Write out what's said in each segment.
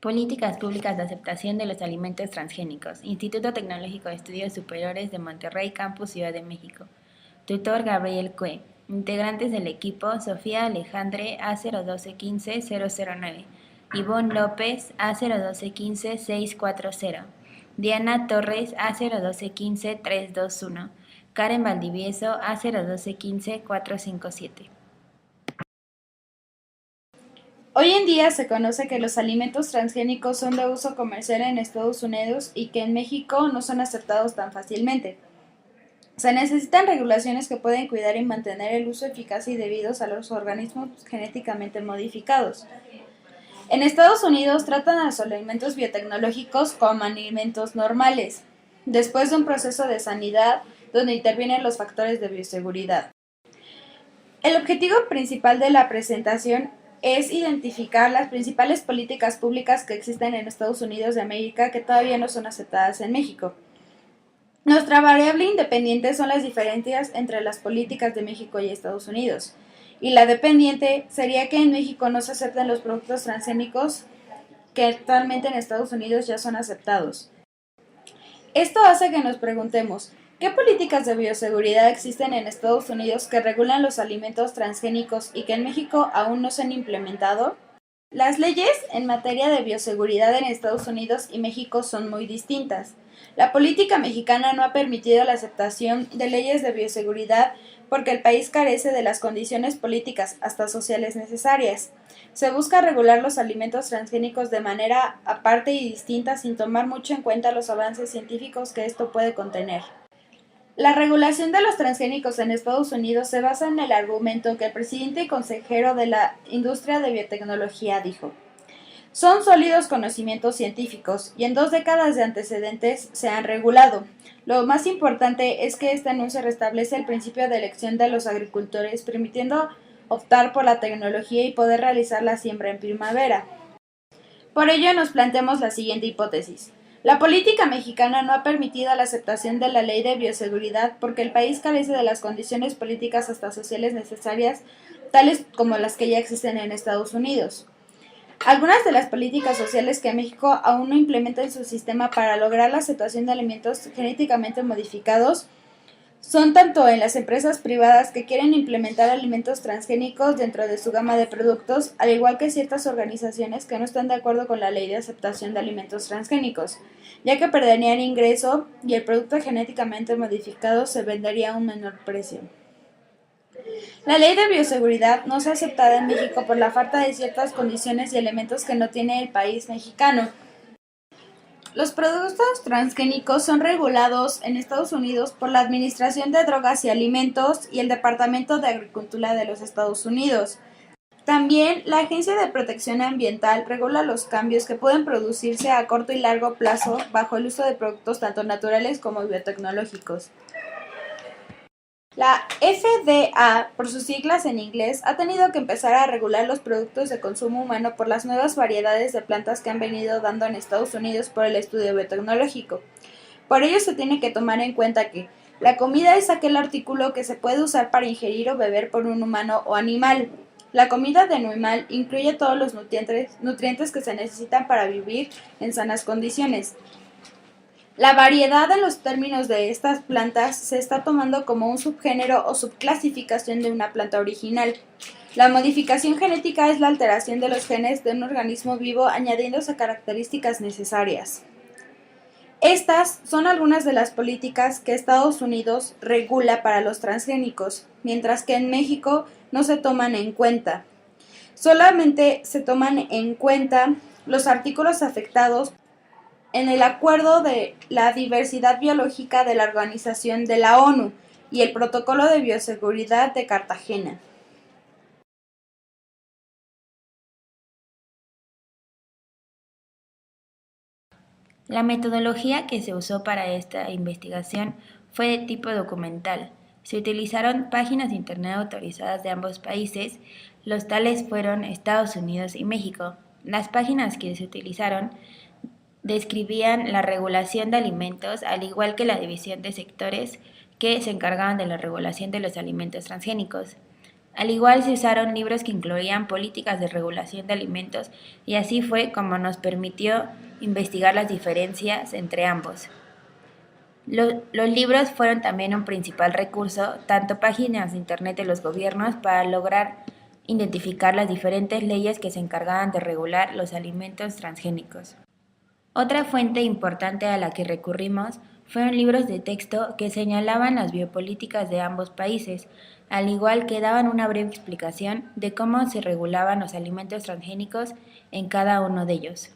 Políticas públicas de aceptación de los alimentos transgénicos. Instituto Tecnológico de Estudios Superiores de Monterrey, Campus Ciudad de México. Tutor Gabriel Cue. Integrantes del equipo: Sofía Alejandre A01215-009, Ivonne López A01215-640, Diana Torres A01215-321, Karen Valdivieso A01215-457. Hoy en día se conoce que los alimentos transgénicos son de uso comercial en Estados Unidos y que en México no son aceptados tan fácilmente. Se necesitan regulaciones que pueden cuidar y mantener el uso eficaz y debidos a los organismos genéticamente modificados. En Estados Unidos tratan a los alimentos biotecnológicos como alimentos normales, después de un proceso de sanidad donde intervienen los factores de bioseguridad. El objetivo principal de la presentación es identificar las principales políticas públicas que existen en Estados Unidos de América que todavía no son aceptadas en México. Nuestra variable independiente son las diferencias entre las políticas de México y Estados Unidos. Y la dependiente sería que en México no se aceptan los productos transgénicos que actualmente en Estados Unidos ya son aceptados. Esto hace que nos preguntemos, ¿qué políticas de bioseguridad existen en Estados Unidos que regulan los alimentos transgénicos y que en México aún no se han implementado? Las leyes en materia de bioseguridad en Estados Unidos y México son muy distintas. La política mexicana no ha permitido la aceptación de leyes de bioseguridad porque el país carece de las condiciones políticas, hasta sociales necesarias. Se busca regular los alimentos transgénicos de manera aparte y distinta sin tomar mucho en cuenta los avances científicos que esto puede contener. La regulación de los transgénicos en Estados Unidos se basa en el argumento que el presidente y consejero de la industria de biotecnología dijo: son sólidos conocimientos científicos y en 2 décadas de antecedentes se han regulado. Lo más importante es que este anuncio restablece el principio de elección de los agricultores, permitiendo optar por la tecnología y poder realizar la siembra en primavera. Por ello nos planteamos la siguiente hipótesis. La política mexicana no ha permitido la aceptación de la ley de bioseguridad porque el país carece de las condiciones políticas hasta sociales necesarias, tales como las que ya existen en Estados Unidos. Algunas de las políticas sociales que México aún no implementa en su sistema para lograr la aceptación de alimentos genéticamente modificados son tanto en las empresas privadas que quieren implementar alimentos transgénicos dentro de su gama de productos, al igual que ciertas organizaciones que no están de acuerdo con la ley de aceptación de alimentos transgénicos, ya que perderían ingreso y el producto genéticamente modificado se vendería a un menor precio. La ley de bioseguridad no se ha aceptada en México por la falta de ciertas condiciones y elementos que no tiene el país mexicano. Los productos transgénicos son regulados en Estados Unidos por la Administración de Drogas y Alimentos y el Departamento de Agricultura de los Estados Unidos. También la Agencia de Protección Ambiental regula los cambios que pueden producirse a corto y largo plazo bajo el uso de productos tanto naturales como biotecnológicos. La FDA, por sus siglas en inglés, ha tenido que empezar a regular los productos de consumo humano por las nuevas variedades de plantas que han venido dando en Estados Unidos por el estudio biotecnológico. Por ello se tiene que tomar en cuenta que la comida es aquel artículo que se puede usar para ingerir o beber por un humano o animal. La comida de animal incluye todos los nutrientes que se necesitan para vivir en sanas condiciones. La variedad en los términos de estas plantas se está tomando como un subgénero o subclasificación de una planta original. La modificación genética es la alteración de los genes de un organismo vivo añadiéndose características necesarias. Estas son algunas de las políticas que Estados Unidos regula para los transgénicos, mientras que en México no se toman en cuenta. Solamente se toman en cuenta los artículos afectados en el Acuerdo de la Diversidad Biológica de la Organización de la ONU y el Protocolo de Bioseguridad de Cartagena. La metodología que se usó para esta investigación fue de tipo documental. Se utilizaron páginas de internet autorizadas de ambos países, los tales fueron Estados Unidos y México. Las páginas que se utilizaron describían la regulación de alimentos, al igual que la división de sectores que se encargaban de la regulación de los alimentos transgénicos. Al igual se usaron libros que incluían políticas de regulación de alimentos y así fue como nos permitió investigar las diferencias entre ambos. Los libros fueron también un principal recurso, tanto páginas de internet de los gobiernos para lograr identificar las diferentes leyes que se encargaban de regular los alimentos transgénicos. Otra fuente importante a la que recurrimos fueron libros de texto que señalaban las biopolíticas de ambos países, al igual que daban una breve explicación de cómo se regulaban los alimentos transgénicos en cada uno de ellos.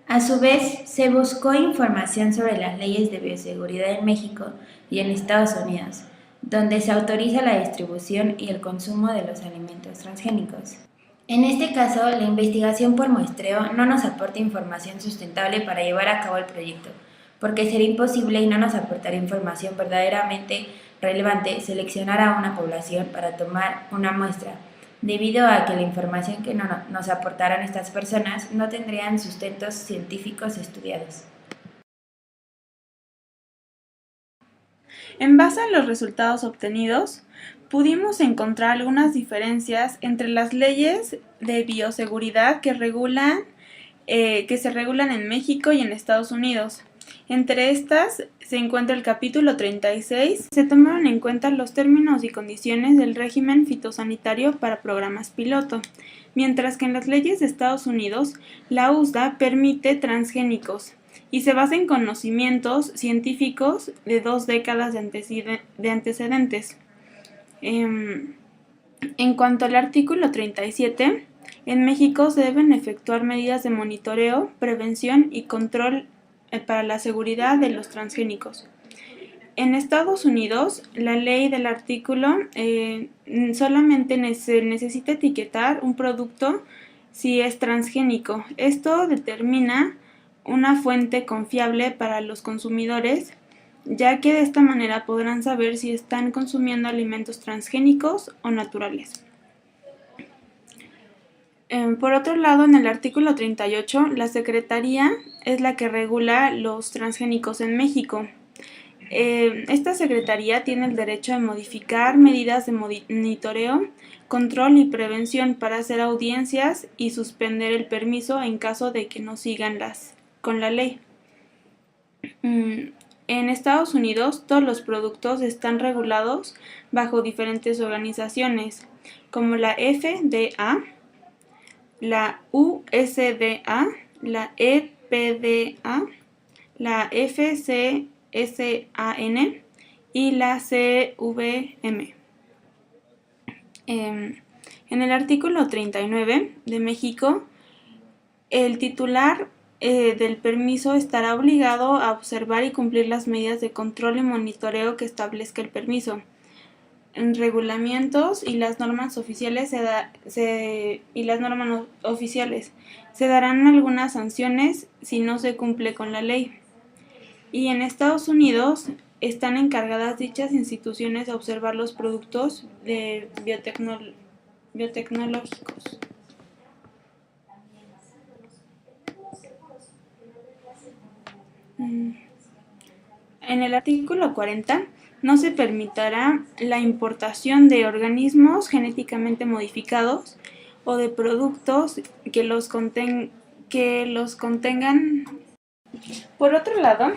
A su vez, se buscó información sobre las leyes de bioseguridad en México y en Estados Unidos, donde se autoriza la distribución y el consumo de los alimentos transgénicos. En este caso, la investigación por muestreo no nos aporta información sustentable para llevar a cabo el proyecto, porque sería imposible y no nos aportaría información verdaderamente relevante seleccionar a una población para tomar una muestra, debido a que la información que nos aportaran estas personas no tendrían sustentos científicos estudiados. En base a los resultados obtenidos, pudimos encontrar algunas diferencias entre las leyes de bioseguridad que se regulan en México y en Estados Unidos. Entre estas se encuentra el capítulo 36. Se tomaron en cuenta los términos y condiciones del régimen fitosanitario para programas piloto, mientras que en las leyes de Estados Unidos la USDA permite transgénicos y se basa en conocimientos científicos de 2 décadas de antecedentes. En cuanto al artículo 37, en México se deben efectuar medidas de monitoreo, prevención y control para la seguridad de los transgénicos. En Estados Unidos, la ley del artículo solamente se necesita etiquetar un producto si es transgénico. Esto determina una fuente confiable para los consumidores, ya que de esta manera podrán saber si están consumiendo alimentos transgénicos o naturales. Por otro lado, en el artículo 38, la Secretaría es la que regula los transgénicos en México. Esta Secretaría tiene el derecho de modificar medidas de monitoreo, control y prevención para hacer audiencias y suspender el permiso en caso de que no sigan con la ley. En Estados Unidos, todos los productos están regulados bajo diferentes organizaciones, como la FDA, la USDA, la EPDA, la FCSAN y la CVM. En el artículo 39 de México, el titular del permiso estará obligado a observar y cumplir las medidas de control y monitoreo que establezca el permiso. En regulamientos y las normas oficiales se darán algunas sanciones si no se cumple con la ley. Y en Estados Unidos están encargadas dichas instituciones de observar los productos biotecnológicos. En el artículo 40 no se permitirá la importación de organismos genéticamente modificados o de productos que los contengan. Por otro lado,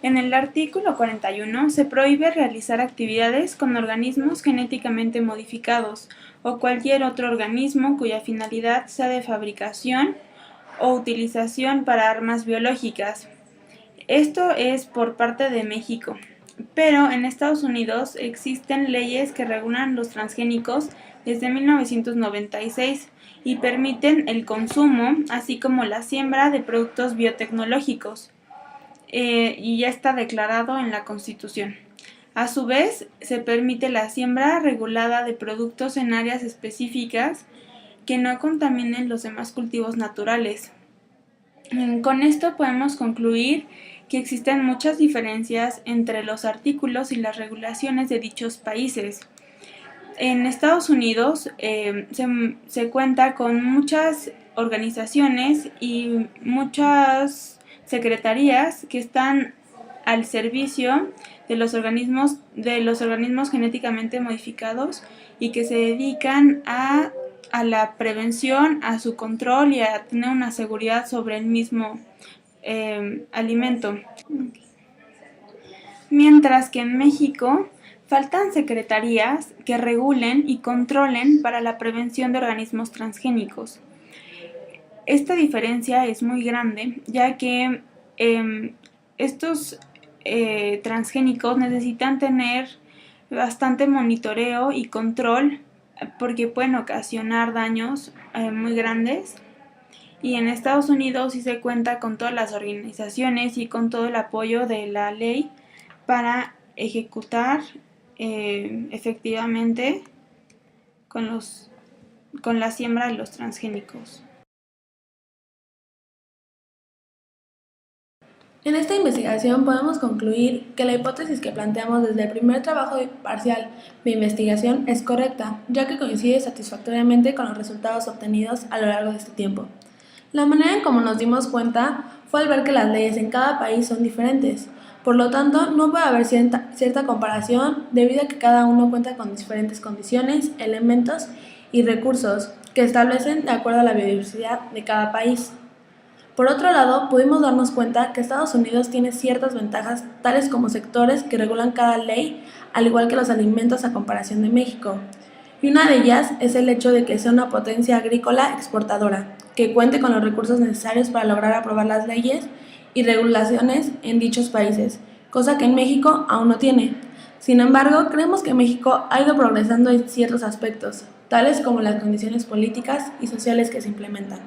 en el artículo 41 se prohíbe realizar actividades con organismos genéticamente modificados o cualquier otro organismo cuya finalidad sea de fabricación o utilización para armas biológicas. Esto es por parte de México, pero en Estados Unidos existen leyes que regulan los transgénicos desde 1996 y permiten el consumo, así como la siembra de productos biotecnológicos, y ya está declarado en la Constitución. A su vez, se permite la siembra regulada de productos en áreas específicas que no contaminen los demás cultivos naturales. Con esto podemos concluir que existen muchas diferencias entre los artículos y las regulaciones de dichos países. En Estados Unidos se cuenta con muchas organizaciones y muchas secretarías que están al servicio de los organismos genéticamente modificados y que se dedican a la prevención, a su control y a tener una seguridad sobre el mismo alimento. Mientras que en México faltan secretarías que regulen y controlen para la prevención de organismos transgénicos. Esta diferencia es muy grande, ya que estos transgénicos necesitan tener bastante monitoreo y control porque pueden ocasionar daños muy grandes. Y en Estados Unidos sí se cuenta con todas las organizaciones y con todo el apoyo de la ley para ejecutar efectivamente con la siembra de los transgénicos. En esta investigación podemos concluir que la hipótesis que planteamos desde el primer trabajo parcial de investigación es correcta, ya que coincide satisfactoriamente con los resultados obtenidos a lo largo de este tiempo. La manera en cómo nos dimos cuenta fue al ver que las leyes en cada país son diferentes. Por lo tanto, no puede haber cierta comparación debido a que cada uno cuenta con diferentes condiciones, elementos y recursos que establecen de acuerdo a la biodiversidad de cada país. Por otro lado, pudimos darnos cuenta que Estados Unidos tiene ciertas ventajas, tales como sectores que regulan cada ley, al igual que los alimentos a comparación de México. Y una de ellas es el hecho de que sea una potencia agrícola exportadora, que cuente con los recursos necesarios para lograr aprobar las leyes y regulaciones en dichos países, cosa que en México aún no tiene. Sin embargo, creemos que México ha ido progresando en ciertos aspectos, tales como las condiciones políticas y sociales que se implementan.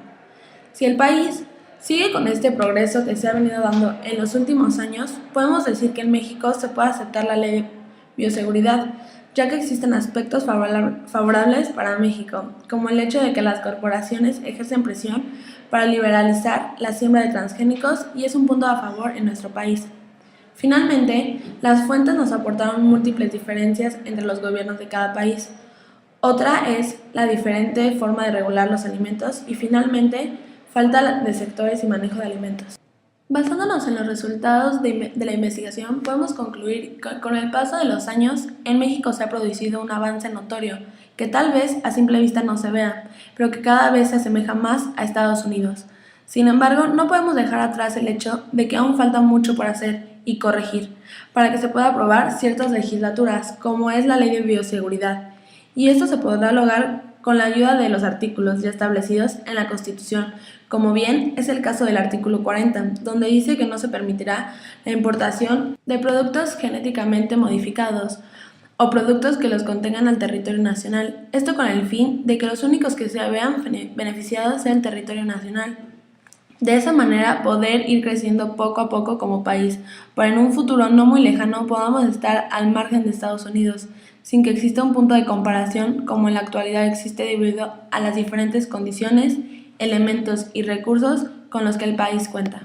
Si el país sigue con este progreso que se ha venido dando en los últimos años, podemos decir que en México se puede aceptar la ley de bioseguridad, ya que existen aspectos favorables para México, como el hecho de que las corporaciones ejercen presión para liberalizar la siembra de transgénicos y es un punto a favor en nuestro país. Finalmente, las fuentes nos aportaron múltiples diferencias entre los gobiernos de cada país. Otra es la diferente forma de regular los alimentos y finalmente, falta de sectores y manejo de alimentos. Basándonos en los resultados de la investigación, podemos concluir que con el paso de los años, en México se ha producido un avance notorio, que tal vez a simple vista no se vea, pero que cada vez se asemeja más a Estados Unidos. Sin embargo, no podemos dejar atrás el hecho de que aún falta mucho por hacer y corregir, para que se pueda aprobar ciertas legislaturas, como es la Ley de Bioseguridad, y esto se podrá lograr con la ayuda de los artículos ya establecidos en la Constitución, como bien es el caso del artículo 40, donde dice que no se permitirá la importación de productos genéticamente modificados o productos que los contengan al territorio nacional, esto con el fin de que los únicos que se vean beneficiados sea el territorio nacional. De esa manera poder ir creciendo poco a poco como país, para en un futuro no muy lejano podamos estar al margen de Estados Unidos, sin que exista un punto de comparación como en la actualidad existe debido a las diferentes condiciones, elementos y recursos con los que el país cuenta.